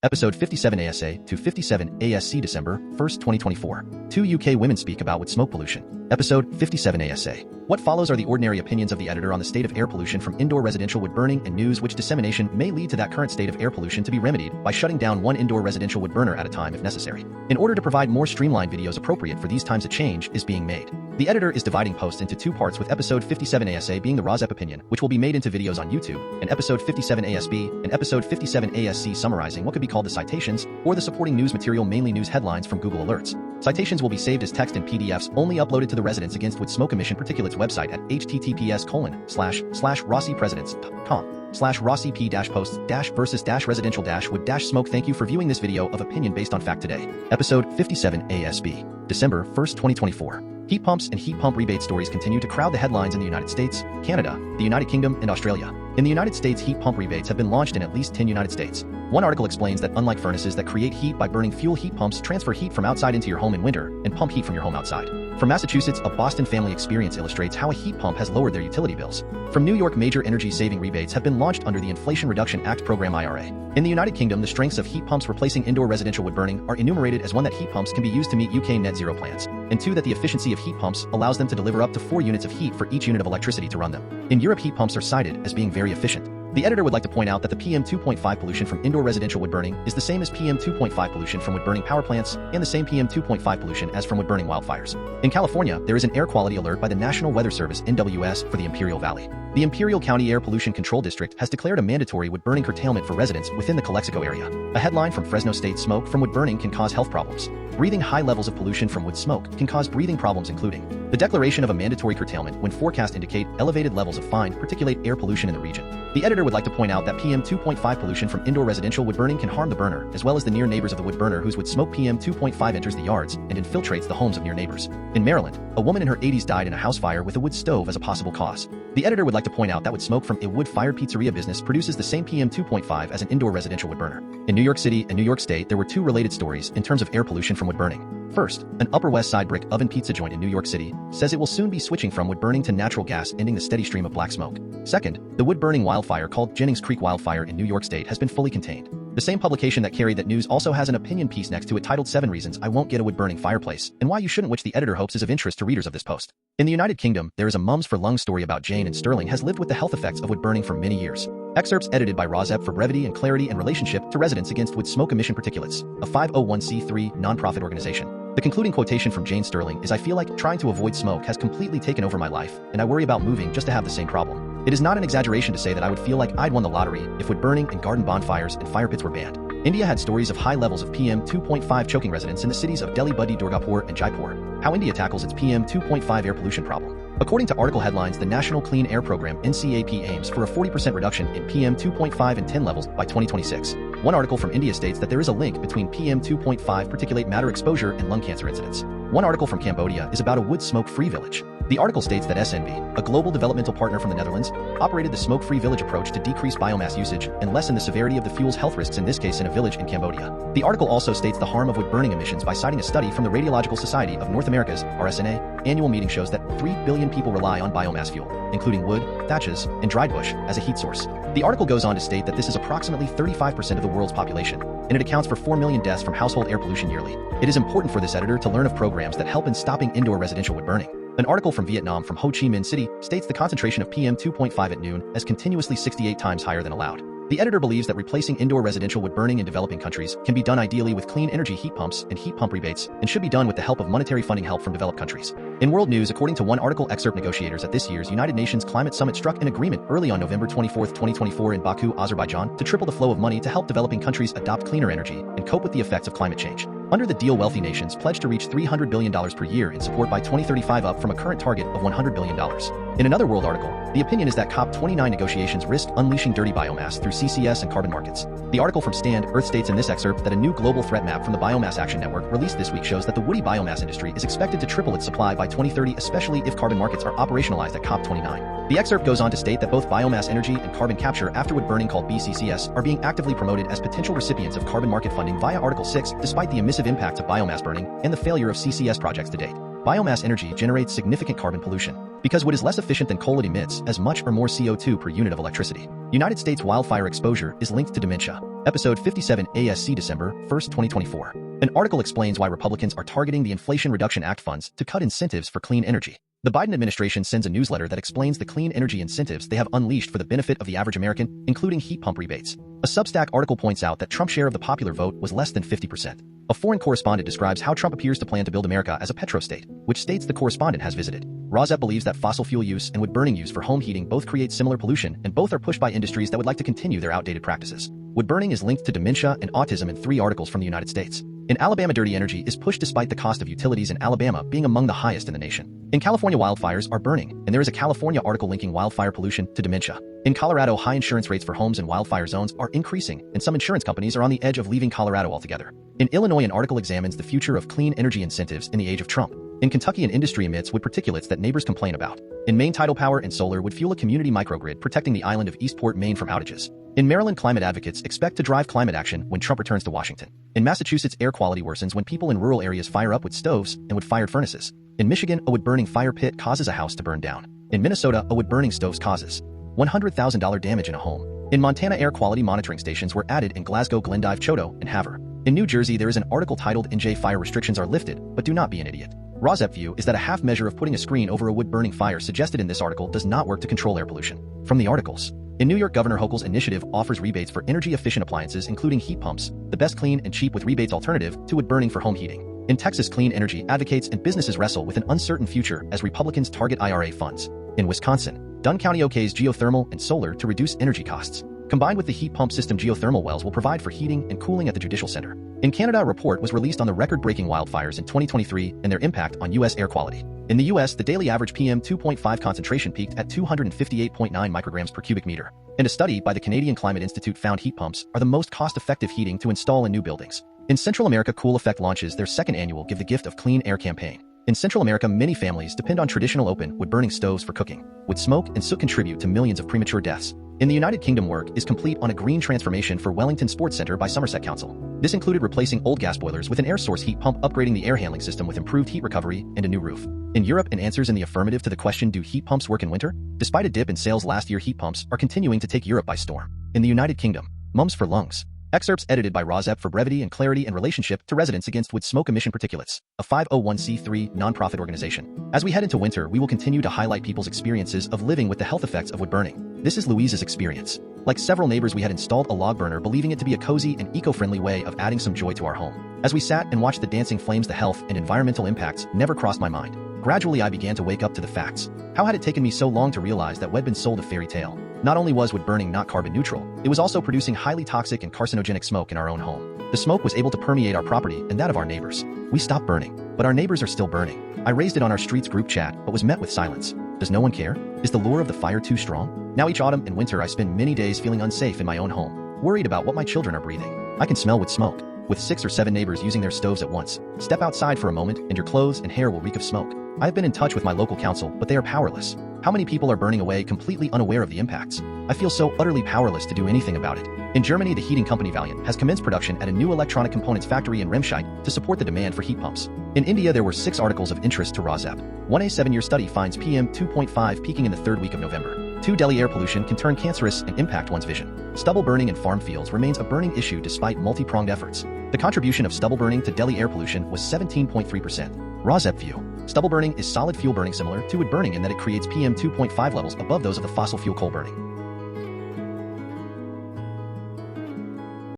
Episode 57 ASA to 57 ASC December 1st, 2024. 2 UK women speak about wood smoke pollution. Episode 57 ASA. What follows are the ordinary opinions of the editor on the state of air pollution from indoor residential wood burning and news which dissemination may lead to that current state of air pollution to be remedied by shutting down one indoor residential wood burner at a time if necessary. In order to provide more streamlined videos appropriate for these times, a change is being made. The editor is dividing posts into two parts, with episode 57 ASA being the ROSEP opinion, which will be made into videos on YouTube, and episode 57 ASB and episode 57 ASC summarizing what could be called the citations or the supporting news material, mainly news headlines from Google Alerts. Citations will be saved as text and PDFs only uploaded to the Residents Against Wood Smoke Emission Particulates website at https://rossipresidents.com/rossip-posts-versus-residential-wood-smoke. Thank you for viewing this video of opinion based on fact today. Episode 57 ASB. December 1st, 2024. Heat pumps and heat pump rebate stories continue to crowd the headlines in the United States, Canada, the United Kingdom, and Australia. In the United States, heat pump rebates have been launched in at least 10 United States. One article explains that unlike furnaces that create heat by burning fuel, heat pumps transfer heat from outside into your home in winter and pump heat from your home outside. From Massachusetts, a Boston family experience illustrates how a heat pump has lowered their utility bills. From New York, major energy-saving rebates have been launched under the Inflation Reduction Act program IRA. In the United Kingdom, the strengths of heat pumps replacing indoor residential wood burning are enumerated as: 1, that heat pumps can be used to meet UK net zero plans, and 2, that the efficiency of heat pumps allows them to deliver up to 4 units of heat for each unit of electricity to run them. In Europe, heat pumps are cited as being very efficient. The editor would like to point out that the PM2.5 pollution from indoor residential wood burning is the same as PM2.5 pollution from wood burning power plants and the same PM2.5 pollution as from wood burning wildfires. In California, there is an air quality alert by the National Weather Service (NWS) for the Imperial Valley. The Imperial County Air Pollution Control District has declared a mandatory wood burning curtailment for residents within the Calexico area. A headline from Fresno State: smoke from wood burning can cause health problems. Breathing high levels of pollution from wood smoke can cause breathing problems, including the declaration of a mandatory curtailment when forecasts indicate elevated levels of fine particulate air pollution in the region. The editor would like to point out that PM2.5 pollution from indoor residential wood burning can harm the burner as well as the near neighbors of the wood burner, whose wood smoke PM2.5 enters the yards and infiltrates the homes of near neighbors. In Maryland, a woman in her 80s died in a house fire with a wood stove as a possible cause. The editor would like to point out that wood smoke from a wood-fired pizzeria business produces the same PM2.5 as an indoor residential wood burner. In New York City and New York State, there were 2 related stories in terms of air pollution from wood burning. First, an Upper West Side brick oven pizza joint in New York City says it will soon be switching from wood burning to natural gas, ending the steady stream of black smoke. Second, the wood-burning wildfire called Jennings Creek Wildfire in New York State has been fully contained. The same publication that carried that news also has an opinion piece next to it titled 7 Reasons I Won't Get a Wood-Burning Fireplace and Why You Shouldn't, which the editor hopes is of interest to readers of this post. In the United Kingdom, there is a mums for lungs story about Jane, and Sterling has lived with the health effects of wood burning for many years. Excerpts edited by ROSEP for brevity and clarity in relationship to Residents Against Wood Smoke Emission Particulates, a 501c3 nonprofit organization. The concluding quotation from Jane Sterling is, "I feel like trying to avoid smoke has completely taken over my life, and I worry about moving just to have the same problem. It is not an exaggeration to say that I would feel like I'd won the lottery if wood burning and garden bonfires and fire pits were banned." India had stories of high levels of PM2.5 choking residents in the cities of Delhi, Bundi, Durgapur, and Jaipur. How India tackles its PM2.5 air pollution problem. According to article headlines, the National Clean Air Program (NCAP) aims for a 40% reduction in PM2.5 and 10 levels by 2026. One article from India states that there is a link between PM2.5 particulate matter exposure and lung cancer incidence. One article from Cambodia is about a wood smoke-free village. The article states that SNV, a global developmental partner from the Netherlands, operated the smoke-free village approach to decrease biomass usage and lessen the severity of the fuel's health risks, in this case in a village in Cambodia. The article also states the harm of wood-burning emissions by citing a study from the Radiological Society of North America's RSNA annual meeting shows that 3 billion people rely on biomass fuel, including wood, thatches, and dried bush, as a heat source. The article goes on to state that this is approximately 35% of the world's population, and it accounts for 4 million deaths from household air pollution yearly. It is important for this editor to learn of programs that help in stopping indoor residential wood burning. An article from Vietnam from Ho Chi Minh City states the concentration of PM2.5 at noon as continuously 68 times higher than allowed. The editor believes that replacing indoor residential wood burning in developing countries can be done ideally with clean energy heat pumps and heat pump rebates, and should be done with the help of monetary funding help from developed countries. In world news, according to one article excerpt, negotiators at this year's United Nations Climate Summit struck an agreement early on November 24, 2024 in Baku, Azerbaijan, to triple the flow of money to help developing countries adopt cleaner energy and cope with the effects of climate change. Under the deal, wealthy nations pledged to reach $300 billion per year in support by 2035, up from a current target of $100 billion. In another world article, the opinion is that COP29 negotiations risk unleashing dirty biomass through CCS and carbon markets. The article from Stand Earth states in this excerpt that a new global threat map from the Biomass Action Network released this week shows that the woody biomass industry is expected to triple its supply by 2030, especially if carbon markets are operationalized at COP29. The excerpt goes on to state that both biomass energy and carbon capture after wood burning, called BCCS, are being actively promoted as potential recipients of carbon market funding via Article 6, despite the emissive impacts of biomass burning and the failure of CCS projects to date. Biomass energy generates significant carbon pollution. Because wood is less efficient than coal, it emits as much or more CO2 per unit of electricity. United States wildfire exposure is linked to dementia. Episode 57 ASC December 1st, 2024. An article explains why Republicans are targeting the Inflation Reduction Act funds to cut incentives for clean energy. The Biden administration sends a newsletter that explains the clean energy incentives they have unleashed for the benefit of the average American, including heat pump rebates. A Substack article points out that Trump's share of the popular vote was less than 50%. A foreign correspondent describes how Trump appears to plan to build America as a petrostate, which states the correspondent has visited. Rosep believes that fossil fuel use and wood-burning use for home heating both create similar pollution, and both are pushed by industries that would like to continue their outdated practices. Wood-burning is linked to dementia and autism in 3 articles from the United States. In Alabama, dirty energy is pushed despite the cost of utilities in Alabama being among the highest in the nation. In California, wildfires are burning, and there is a California article linking wildfire pollution to dementia. In Colorado, high insurance rates for homes in wildfire zones are increasing, and some insurance companies are on the edge of leaving Colorado altogether. In Illinois, an article examines the future of clean energy incentives in the age of Trump. In Kentucky, an industry emits wood particulates that neighbors complain about. In Maine, tidal power and solar would fuel a community microgrid protecting the island of Eastport, Maine from outages. In Maryland, climate advocates expect to drive climate action when Trump returns to Washington. In Massachusetts, air quality worsens when people in rural areas fire up wood stoves and wood-fired furnaces. In Michigan, a wood-burning fire pit causes a house to burn down. In Minnesota, a wood-burning stove causes $100,000 damage in a home. In Montana, air quality monitoring stations were added in Glasgow, Glendive, Choteau, and Havre. In New Jersey, there is an article titled NJ Fire Restrictions Are Lifted, but do not be an idiot. Rosep view is that a half measure of putting a screen over a wood-burning fire suggested in this article does not work to control air pollution. From the articles. In New York, Governor Hochul's initiative offers rebates for energy-efficient appliances including heat pumps, the best clean and cheap with rebates alternative to wood-burning for home heating. In Texas, clean energy advocates and businesses wrestle with an uncertain future as Republicans target IRA funds. In Wisconsin, Dunn County okays geothermal and solar to reduce energy costs. Combined with the heat pump system, geothermal wells will provide for heating and cooling at the Judicial Center. In Canada, a report was released on the record-breaking wildfires in 2023 and their impact on U.S. air quality. In the U.S., the daily average PM 2.5 concentration peaked at 258.9 micrograms per cubic meter. And a study by the Canadian Climate Institute found heat pumps are the most cost-effective heating to install in new buildings. In Central America, Cool Effect launches their second annual Give the Gift of Clean Air campaign. In Central America, many families depend on traditional open, wood-burning stoves for cooking. Wood smoke and soot contribute to millions of premature deaths. In the United Kingdom, work is complete on a green transformation for Wellington Sports Centre by Somerset Council. This included replacing old gas boilers with an air source heat pump, upgrading the air handling system with improved heat recovery, and a new roof. In Europe, an answers in the affirmative to the question, do heat pumps work in winter? Despite a dip in sales last year, heat pumps are continuing to take Europe by storm. In the United Kingdom, Mums for Lungs. Excerpts edited by Rosep for brevity and clarity in relationship to Residents Against Wood Smoke Emission Particulates, a 501c3 nonprofit organization. As we head into winter, we will continue to highlight people's experiences of living with the health effects of wood burning. This is Louise's experience. Like several neighbors, we had installed a log burner, believing it to be a cozy and eco-friendly way of adding some joy to our home. As we sat and watched the dancing flames, the health and environmental impacts never crossed my mind. Gradually, I began to wake up to the facts. How had it taken me so long to realize that we'd been sold a fairy tale? Not only was wood burning not carbon neutral, it was also producing highly toxic and carcinogenic smoke in our own home. The smoke was able to permeate our property and that of our neighbors. We stopped burning, but our neighbors are still burning. I raised it on our streets group chat, but was met with silence. Does no one care? Is the lure of the fire too strong? Now each autumn and winter, I spend many days feeling unsafe in my own home, worried about what my children are breathing. I can smell wood smoke. With 6 or 7 neighbors using their stoves at once, step outside for a moment and your clothes and hair will reek of smoke. I have been in touch with my local council, but they are powerless. How many people are burning away completely unaware of the impacts? I feel so utterly powerless to do anything about it. In Germany, the heating company Valiant has commenced production at a new electronic components factory in Remscheid to support the demand for heat pumps. In India, there were 6 articles of interest to Rosep. One, a 7-year study finds PM 2.5 peaking in the 3rd week of November. 2, Delhi air pollution can turn cancerous and impact one's vision. Stubble burning in farm fields remains a burning issue despite multi-pronged efforts. The contribution of stubble burning to Delhi air pollution was 17.3%. Rosep view. Stubble burning is solid fuel burning, similar to wood burning in that it creates PM 2.5 levels above those of the fossil fuel coal burning.